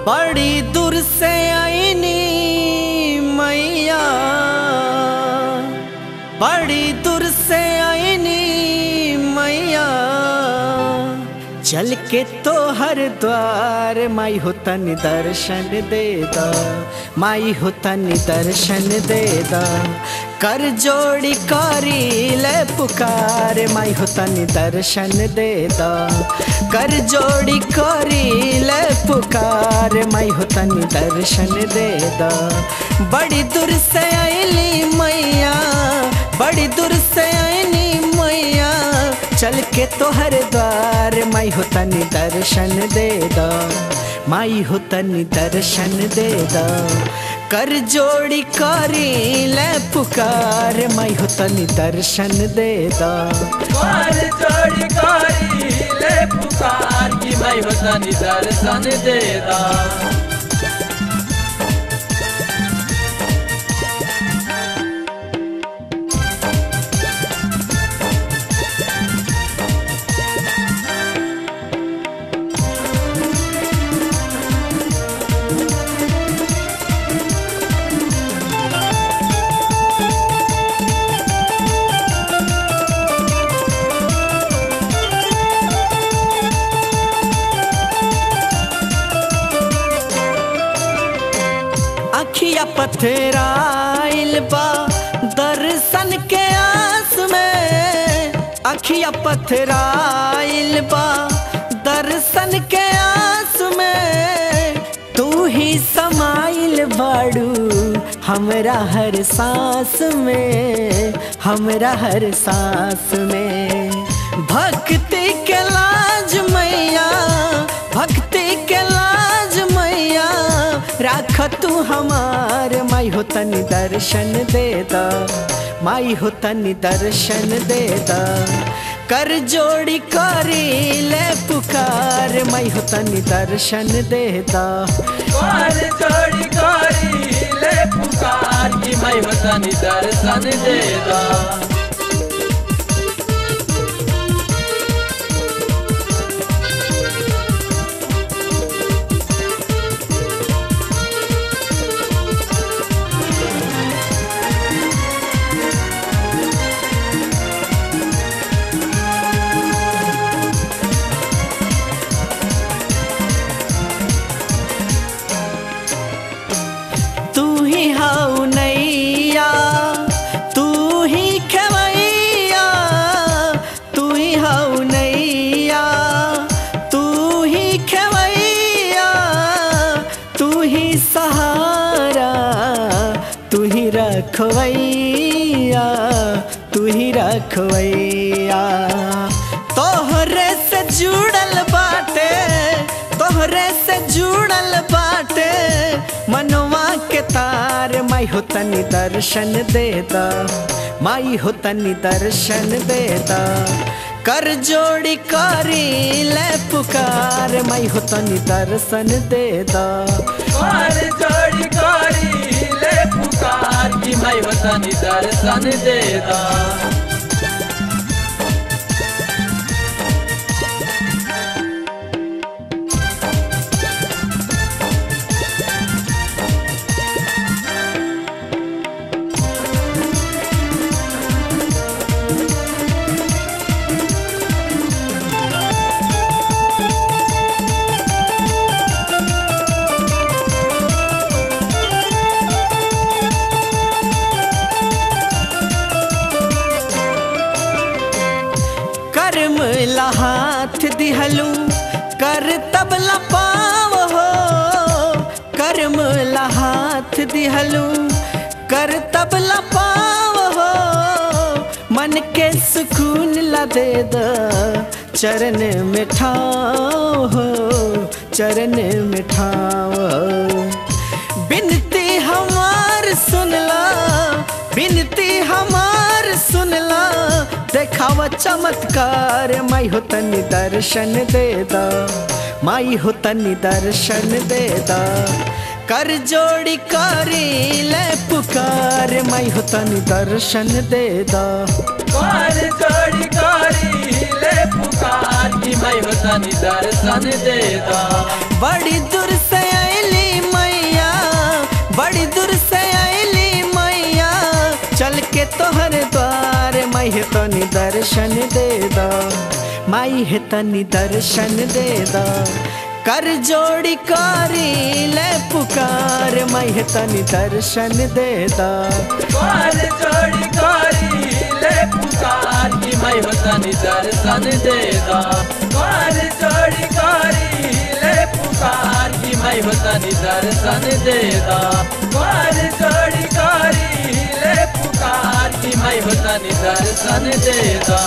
बड़ी दूर से आईनी मैया, बड़ी दूर से आईनी मैया, चल के तो हर द्वार माई हो तनि दर्शन दे दा, माई हो तनि दर्शन दे दा। कर जोड़ी करी ले पुकार माई हो तनि दर्शन दे दा, कर जोड़ी करी ले पुकार माई हो तनि दर्शन दे दा। बड़ी दूर से आईली मैया, बड़ी दूर से आईनी मैया, चल के तो हर द्वार माई हो तनि दर्शन दे दा, माई हो तनि दर्शन दे दा। कर जोड़ी करी ले पुकार माई हो तनि दर्शन दे दा, कर जोड़ी करी ले पुकार की माई हो तनि दर्शन दे दा। अखिया पथराइल बा दर्शन के आस में, अखिया पथराइल बा दर्शन के आस में। तू ही समाइल बाड़ू हमरा हर सांस में, हमरा हर सांस में। भक्ति के लाज मैया, भक्ति के लाज मैया, राख तू हमार माई हो तनि दर्शन दे दा, माई हो तनि दर्शन दे दा। कर जोड़ी करी ले पुकार माई हो तनि दर्शन दे दा, कर जोड़ी करी ले पुकार की माई हो तनि दर्शन दे दा। सहारा तू ही रखवैया, तू ही रखवैया। तोहरे से जुड़ल बाटे, तोहरे से जुड़ल बाटे मनवा के तार माई हो तनि दर्शन दे दा, माई हो तनि दर्शन दे दा। कर जोड़ी करी ले पुकार माई हो तनि दर्शन दे दा, कर जोड़ी करी ले पुकार की माई हो तनि दर्शन दे दा। कर्म ला हाथ दिहलू कर तबला पाव हो, कर्म ला हाथ दिहलू कर तबला पाव हो। मन के सुकून ला दे दा चरण में ठाव हो, चरण में ठाव हो। बिनती हमार सुनला, बिनती हमार सुनला, देखावा चमत्कार माई हो तनि दर्शन दे दा, माई हो तनि दर्शन दे दा। कर जोड़ी करी ले पुकार माई हो तनि दर्शन दे दा, कर जोड़ी करी ले पुकार की माई हो तनि दर्शन दे दा। बड़ी दूर से बड़ी दूर से आईली मैया चल के तोहर द्वार। माई है तनी दर्शन दे दा, माई है तनी दर्शन दे दा। कर जोड़ी कारी ले पुकार, माई है तनी दर्शन दे दा। कर जोड़ी कारी ले पुकार कि माई हो तनी दर्शन दे दा। कर जोड़ी कारी ले पुकार कि माई हो तनी दर्शन दे दा। कर जोड़ी कारी ले पुकार कि माई हो तनी दर्शन दे दा।